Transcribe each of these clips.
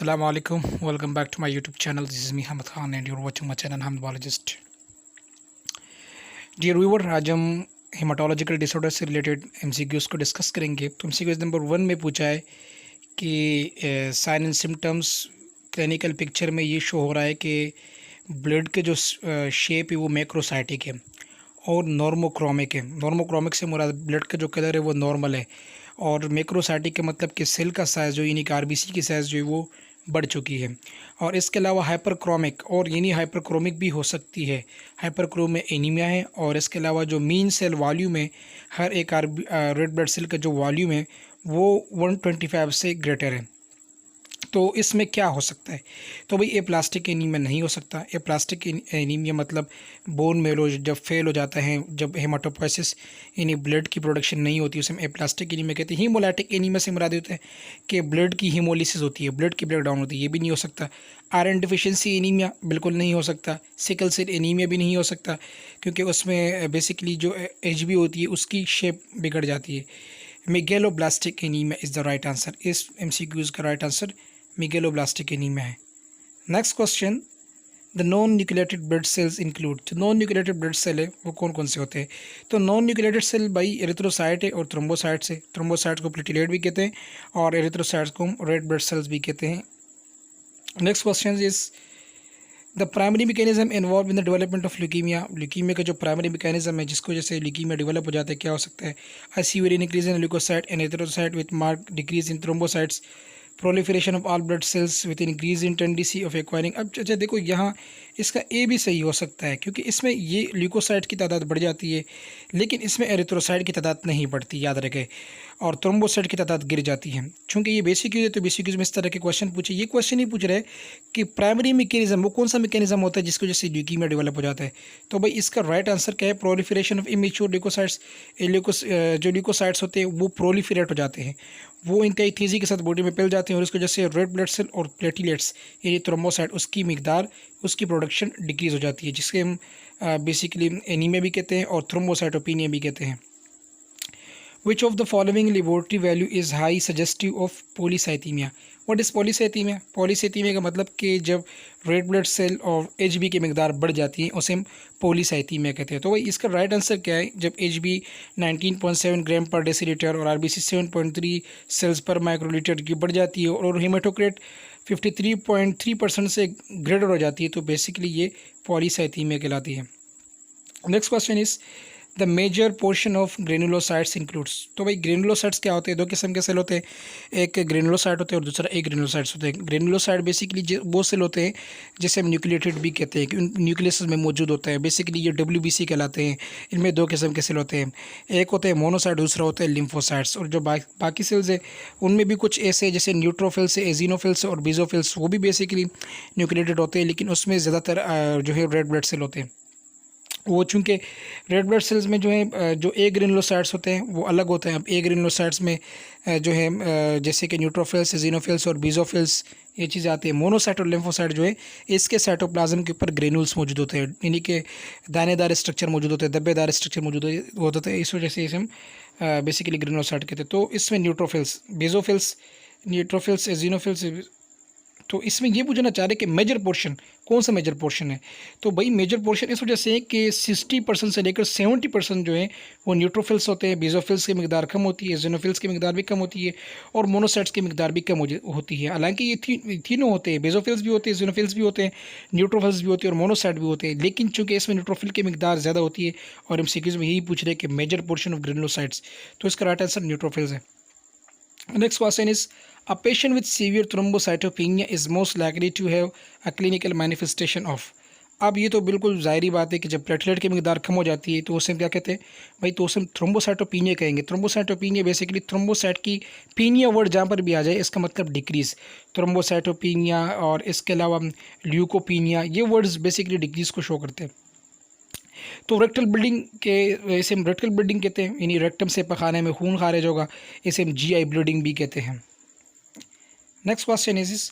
Assalamu alaikum. Welcome back to my YouTube channel. This is me Hamad Khan and you're watching my channel Hamad Biologist. Dear viewer, आज हम haematological disorder से related MCQs को discuss करेंगे। तो MCQs number 1 में पूछा है कि sign and symptoms clinical picture में ये शो हो रहा है कि ब्लड के जो शेप है वो मैक्रोसाइटिक है और नॉर्मोक्रोमिक है। नॉर्मोक्रोमिक से मुराद ब्लड का जो कलर है वो नॉर्मल है और मैक्रोसाइटिक का मतलब कि सेल का साइज़ जो यानी कि आरबीसी की साइज़ जो है वो बढ़ चुकी है। और इसके अलावा हाइपरक्रोमिक और यानी हाइपरक्रोमिक भी हो सकती है। हाइपरक्रोम में एनीमिया है और इसके अलावा जो मीन सेल वॉल्यूम है, हर एक रेड ब्लड सेल का जो वॉल्यूम है वो 125 से ग्रेटर है। तो इसमें क्या हो सकता है? तो भाई एप्लास्टिक एनीमिया नहीं हो सकता। एप्लास्टिक एनीमिया मतलब बोन मेरो जब फेल हो जाता है, जब हेमाटोपोइसिस यानी ब्लड की प्रोडक्शन नहीं होती, उसे हम एप्लास्टिक एनीमिया कहते हैं। हीमोलाइटिक एनीमिया से मुराद होता है कि ब्लड की हीमोलिसिस होती है, ब्लड की ब्रेकडाउन होती है, ये भी नहीं हो सकता। आयरन डिफिशिएंसी एनीमिया बिल्कुल नहीं हो सकता। सिकल सेल एनीमिया भी नहीं हो सकता क्योंकि उसमें बेसिकली जो एचबी होती है उसकी शेप बिगड़ जाती है। Megaloblastic anaemia is the right answer. इस एमसीक्यूज़ का राइट आंसर मेगेलोब्लास्टिक एनीमिया है। Next question, the non nucleated blood sales include. जो नॉन न्यूक्लिएटेड ब्लड सेल है वो कौन कौन से होते हैं? तो नॉन न्यूक्लिएटेड सेल भाई एरिथ्रोसाइट है और थ्रोम्बोसाइट्स है। थ्रोम्बोसाइट्स को प्लेटलेट भी कहते हैं और एरिथ्रोसाइट्स को रेड ब्लड सेल्स भी कहते हैं। Next question is the primary mechanism involve in the development of leukaemia. Leukaemia का जो प्राइमरी मैकेनिज्म है जिसको जैसे ल्यूकीमिया डेवलप हो जाता है, क्या हो सकता है? I see very increase in leukocyte and erythrocyte with mark decrease in thrombocytes, proliferation of all blood cells with increase in tendency of acquiring. अब अच्छा देखो, यहाँ इसका ए भी सही हो सकता है क्योंकि इसमें ये ल्यूकोसाइट की तादाद बढ़ जाती है लेकिन इसमें एरिथ्रोसाइट की तादाद नहीं बढ़ती, याद रखें, और थ्रोम्बोसाइट की तादाद गिर जाती है। चूँकि ये बेसिक यूज है तो बेसिक यूज में इस तरह के क्वेश्चन पूछे। ये क्वेश्चन ही पूछ रहे हैं कि प्राइमरी मैकेनिज्म वो कौन सा मैकेनिज्म होता है जिसकी वजह से ल्यूकीमिया डेवलप हो जाता है। तो भाई इसका राइट आंसर क्या है? Proliferation of immature leukocytes. जो ल्यूकोसाइट्स होते हैं वो प्रोलिफरेट हो जाते हैं, वो इंतहाई तेज़ी के साथ बॉडी में फैल जाते हैं और उसकी वजह से रेड ब्लड सेल और प्लेटलेट्स यानी थ्रोम्बोसाइट उसकी मिकदार, उसकी प्रोडक्शन डिक्रीज़ हो जाती है, जिसके हम बेसिकली एनीमिया भी कहते हैं और थ्रोम्बोसाइटोपिनिया भी कहते हैं। Which of the following laboratory value is high suggestive of polycythemia? What is polycythemia? Polycythemia का मतलब कि जब रेड ब्लड सेल और एचबी की मिकदार बढ़ जाती है उसे हम पोलीसाइथीमिया कहते हैं। तो भाई इसका राइट आंसर क्या है? जब एचबी 19.7 ग्राम पर डेसीलीटर और आरबीसी 7.3 सेल्स पर माइक्रोलीटर की बढ़ जाती है और हेमाटोक्रेट 53.3% से ग्रेटर हो जाती है तो बेसिकली ये पॉलीसाइथीमिया कहलाती है। Next question is the major portion of granulocytes includes. तो भाई ग्रेनुलोसाइट्स क्या होते हैं? दो किस्म के सेल होते हैं, एक ग्रेनुलोसाइट होते हैं और दूसरा एक ग्रेनुलोसाइट्स होते हैं। ग्रेनुलोसाइट बेसिकली वो सेल होते हैं जिसे हम न्यूक्लिएटेड भी कहते हैं कि न्यूक्लियस में मौजूद होता है। बेसिकली ये WBC कहलाते हैं। इनमें दो किस्म के सेल होते हैं, एक होते हैं मोनोसाइट, दूसरा होता है लिम्फोसाइट्स। और जो बाकी सेल्स है उनमें भी कुछ ऐसे जैसे न्यूट्रोफिल्स, एजिनोफिल्स और बीजोफिल्स, वो भी बेसिकली न्यूक्लिएटेड होते हैं लेकिन उसमें ज़्यादातर जो है रेड ब्लड सेल होते हैं। वो चूँकि रेड ब्लड सेल्स में जो है जो ए ग्रेनुलोसाइट्स होते हैं वो अलग होते हैं। अब ए ग्रेनुलोसाइट्स में जो है जैसे कि न्यूट्रोफिल्स, एजिनोफिल्स और बीजोफिल्स ये चीज़ें आती है। मोनोसाइट और लिम्फोसाइट जो है इसके साइटोप्लाज्म के ऊपर ग्रेनुल्स मौजूद होते हैं, यानी कि दानेदार स्ट्रक्चर मौजूद होते हैं, धब्बेदार स्ट्रक्चर मौजूद होते हैं। इस वजह से इसे हम बेसिकली ग्रेनुलोसाइट कहते हैं। तो इसमें न्यूट्रोफिल्स, बेजोफिल्स, न्यूट्रोफिल्स, एजिनोफिल्स, तो इसमें ये पूछना चाह रहे कि मेजर पोर्शन कौन सा मेजर पोर्शन है? तो भाई मेजर पोर्शन इस वजह से कि 60% से लेकर 70% जो है वो न्यूट्रोफिल्स होते हैं, बेजोफिल्स की मिकदार कम होती है, एजिनोफिल्स की मिकदार भी कम होती है और मोनोसाइट्स की मिकदार भी कम होती है। हालांकि ये तीनों होते हैं, बेजोफिल्स भी होते हैं, एजिनोफिल्स भी होते हैं, न्यूट्रोफिल्स भी होते हैं और मोनोसाइट भी होते हैं, लेकिन चूंकि इसमें न्यूट्रोफिल की मिकदार ज़्यादा होती है और एमसीक्यूज़ में यही पूछ रहे हैं कि मेजर पोर्शन ऑफ ग्रेनुलोसाइट्स, तो इसका राइट आंसर न्यूट्रोफिल्स है। Next question is a patient with severe thrombocytopenia is most likely to have a clinical manifestation of। अब ये तो बिल्कुल ज़ाहिरी बात है कि जब प्लेटलेट की मिकदार कम हो जाती है तो उसे क्या कहते हैं भाई? तो उसे थ्रोम्बोसाइटोपिनिया कहेंगे। थ्रोम्बोसाइटोपिनिया बेसिकली थ्रोम्बोसाइट की पीनिया वर्ड जहाँ पर भी आ जाए इसका मतलब डिक्रीज़। थ्रोम्बोसाइटोपिनिया और इसके अलावा ल्यूकोपिनिया, ये वर्ड्स बेसिकली डिक्रीज़ को शो करते हैं। तो रेक्टल ब्लीडिंग के इसे हम रेक्टल ब्लीडिंग कहते हैं, यानी रेक्टम से पखाने में खून खारिज होगा, इसे हम GI ब्लीडिंग भी कहते हैं। Next question is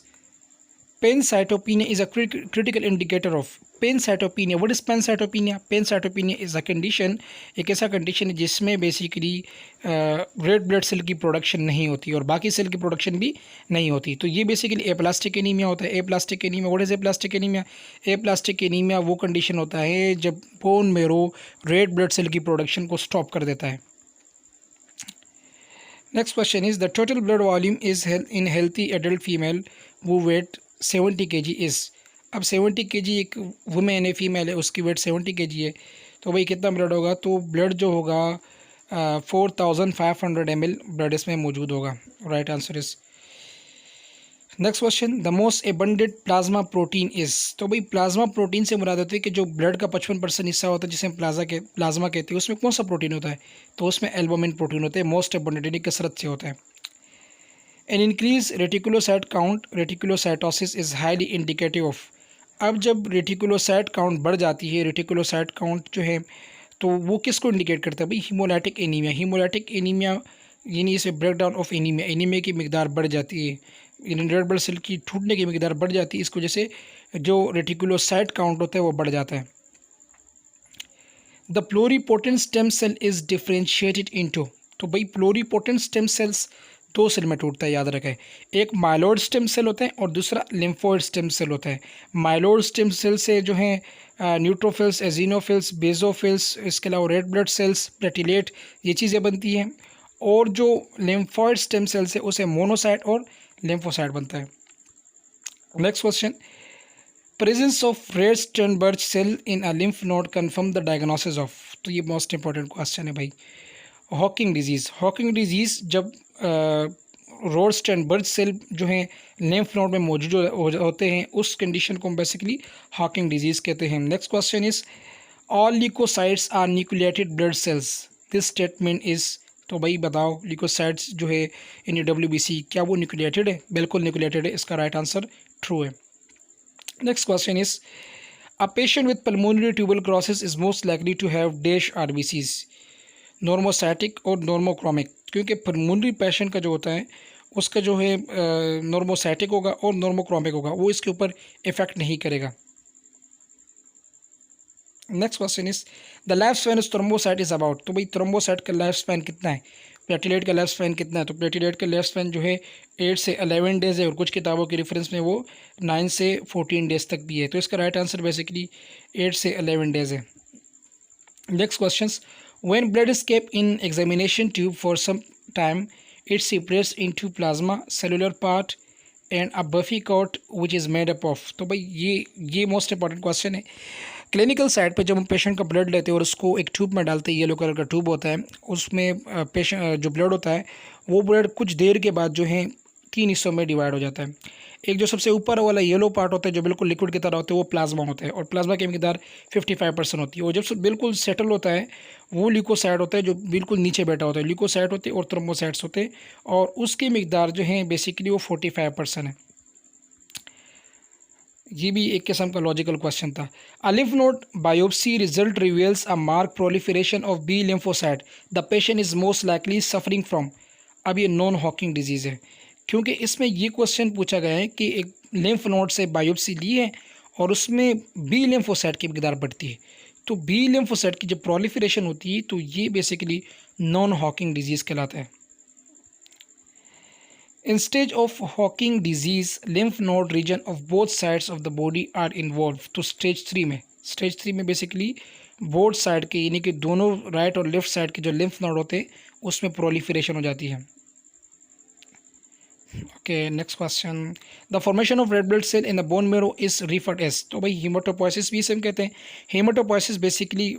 Pancytopenia is a critical indicator of pancytopenia. What is pancytopenia? Pancytopenia is a condition, एक ऐसा कंडीशन है जिसमें बेसिकली रेड ब्लड सेल की प्रोडक्शन नहीं होती और बाकी सेल की प्रोडक्शन भी नहीं होती। तो ये बेसिकली एप्लास्टिक एनीमिया होता है। Aplastic anaemia, what is aplastic anaemia? Aplastic anaemia वो कंडीशन होता है जब bone marrow red blood cell की प्रोडक्शन को स्टॉप कर देता है। Next question is the total blood volume is in healthy adult female who weight 70 kg is. अब 70 kg एक वुमेन है, फीमेल है, उसकी वेट 70 kg है, तो भाई कितना ब्लड होगा? तो ब्लड जो होगा 4500 ml ब्लड इसमें मौजूद होगा। Right answer is. Next question the most abundant plasma protein is. तो भाई प्लाज्मा प्रोटीन से मुराद होती है कि जो ब्लड का 55% हिस्सा होता है जिसे हम प्लाज्मा कहते हैं, उसमें कौन सा प्रोटीन होता है? तो उसमें एल्बुमिन प्रोटीन होता है। मोस्ट एबंडेंट यानी कसरत से होता है। An increase reticulocyte count reticulocytosis is highly indicative of. अब जब रेटिकुलोसाइट काउंट बढ़ जाती है, रेटिकुलोसाइट काउंट जो है तो वो किसको इंडिकेट करता है? भाई हीमोलाइटिक एनीमिया। हीमोलाइटिक एनीमिया यानी इसे ब्रेकडाउन ऑफ एनीमिया, एनीमिया की मिकदार बढ़ जाती है, रेड ब्लड सेल की टूटने की मिकदार बढ़ जाती है। इसकी वजह से जो रेटिकुलोसाइट काउंट होता है वो बढ़ जाता है। The pluripotent stem cell is differentiated into. तो भाई प्लोरीपोटेंट स्टेम सेल्स दो सेल में टूटता है, याद रखें। एक माइलॉइड स्टेम सेल होता है और दूसरा लिम्फोइड स्टेम सेल होता है। माइलॉइड स्टेम सेल से जो है न्यूट्रोफिल्स, एजिनोफिल्स, बेजोफिल्स, इसके अलावा रेड ब्लड सेल्स, प्लेटिलेट, ये चीज़ें बनती हैं। और जो लिम्फोइड स्टेम सेल से उसे मोनोसाइट और लिम्फोसाइट बनता है। Next question presence of red Sternberg cell in a lymph node confirm the diagnosis of. तो ये मोस्ट इंपॉर्टेंट क्वेश्चन है भाई। हॉकिंग डिजीज़, हॉकिंग डिजीज़ जब रोड स्टर्नबर्ग सेल जो हैं लिम्फ नोड में मौजूद होते हैं उस कंडीशन को हम बेसिकली हॉकिंग डिजीज़ कहते हैं। Next question is all leukocytes are nucleated blood cells, this statement is. तो भाई बताओ ल्यूकोसाइट्स जो है इन WBC क्या वो न्यूक्लिएटेड है? बिल्कुल न्यूक्लिएटेड है, इसका राइट आंसर ट्रू है। Next question is a patient with pulmonary tuberculosis is most likely to have dash RBCs, normocytic और नॉर्मोक्रोमिक। क्योंकि पल्मोनरी पेशेंट का जो होता है उसका जो है नॉर्मोसाइटिक होगा और नॉर्मोक्रोमिक होगा, वो इसके ऊपर इफेक्ट नहीं करेगा। Next question is the life span is thrombocyte is about. तो भाई थ्रोम्बोसाइट का लाइफ स्पैन कितना है? प्लेटिलेट का लाइफ स्पैन कितना है? तो प्लेटिलेट का लाइफ स्पैन जो है 8 से 11 डेज है और कुछ किताबों के रेफरेंस में वो 9 से 14 डेज तक भी है। तो इसका राइट आंसर बेसिकली 8 से 11 डेज है। Next question when blood is kept in examination tube for some time it separates into plasma cellular part and a buffy coat which is made up of। तो भाई ये most important question है। Clinical side पे जब हम patient का blood लेते हैं और उसको एक ट्यूब में डालते हैं, येलो कलर का ट्यूब होता है, उसमें पेशेंट जो ब्लड होता है वो ब्लड कुछ देर के बाद जो है 3 हिस्सों में डिवाइड हो जाता है। एक जो सबसे ऊपर वाला येलो पार्ट होता है जो बिल्कुल लिक्विड की तरह होता है वो प्लाज्मा होता है और प्लाज्मा की मिकदार 55% होती है। और जब बिल्कुल सेटल होता है वो ल्यूकोसाइट होता है जो बिल्कुल नीचे बैठा होता है। ल्यूकोसाइट होते हैं और थ्रोम्बोसाइट्स होते हैं और उसकी मिकदार जो है बेसिकली वो 45% है। ये भी एक किस्म का लॉजिकल क्वेश्चन था। A lymph node biopsy result reveals a mark proliferation of B lymphocyte, the patient is most likely suffering from. अब ये नॉन हॉकिंग डिजीज़ है क्योंकि इसमें ये क्वेश्चन पूछा गया है कि एक लिम्फ नोड से बायोप्सी ली है और उसमें बी लिम्फोसाइट की मिकदार बढ़ती है। तो बी लिम्फोसाइट की जब प्रोलिफरेशन होती है तो ये बेसिकली नॉन हॉकिंग डिजीज़ कहलाता है। इन स्टेज ऑफ हॉकिंग disease lymph node region of both sides of the body are involve. तो स्टेज 3 में बेसिकली बोथ साइड के यानी कि दोनों राइट और लेफ्ट साइड के जो लिम्फ नोड होते हैं उसमें प्रोलिफरेशन हो जाती है। Okay next question the formation of red blood cell in the bone marrow is referred as. तो भाई हीमाटोपोइसिस भी सेम कहते हैं। हीमाटोपोइसिस बेसिकली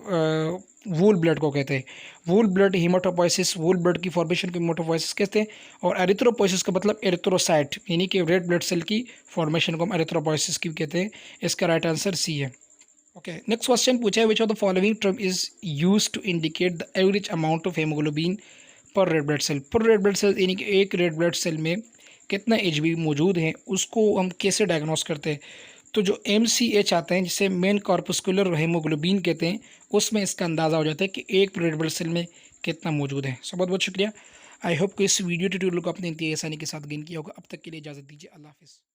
वूल ब्लड को कहते हैं। वूल ब्लड हीमाटोपोइसिस, वूल ब्लड की फॉर्मेशन को हीमाटोपोइसिस कहते हैं। और एरिथ्रोपोइसिस का मतलब एरिथ्रोसाइट यानी कि रेड ब्लड सेल की फॉर्मेशन को हम एरिथ्रोपोइसिस की कहते हैं। इसका राइट आंसर सी है। ओके नेक्स्ट क्वेश्चन पूछा है which of the following term is use to indicate the average amount of haemoglobin per red blood cell. Per red blood cell यानी कि एक रेड ब्लड सेल में कितना HB मौजूद है उसको हम कैसे डायग्नोस करते हैं? तो जो MCH आते हैं जिसे मेन कॉर्पस्कुलर हेमोग्लोबिन कहते हैं उसमें इसका अंदाज़ा हो जाता है कि एक रेड ब्लड सेल में कितना मौजूद है। सो बहुत बहुत शुक्रिया। आई होप कि इस वीडियो ट्यूटोरियल को आपने इंतहाई आसानी के साथ गेन किया होगा। अब तक के लिए इजाज़त दीजिए। अल्लाह हाफिज़।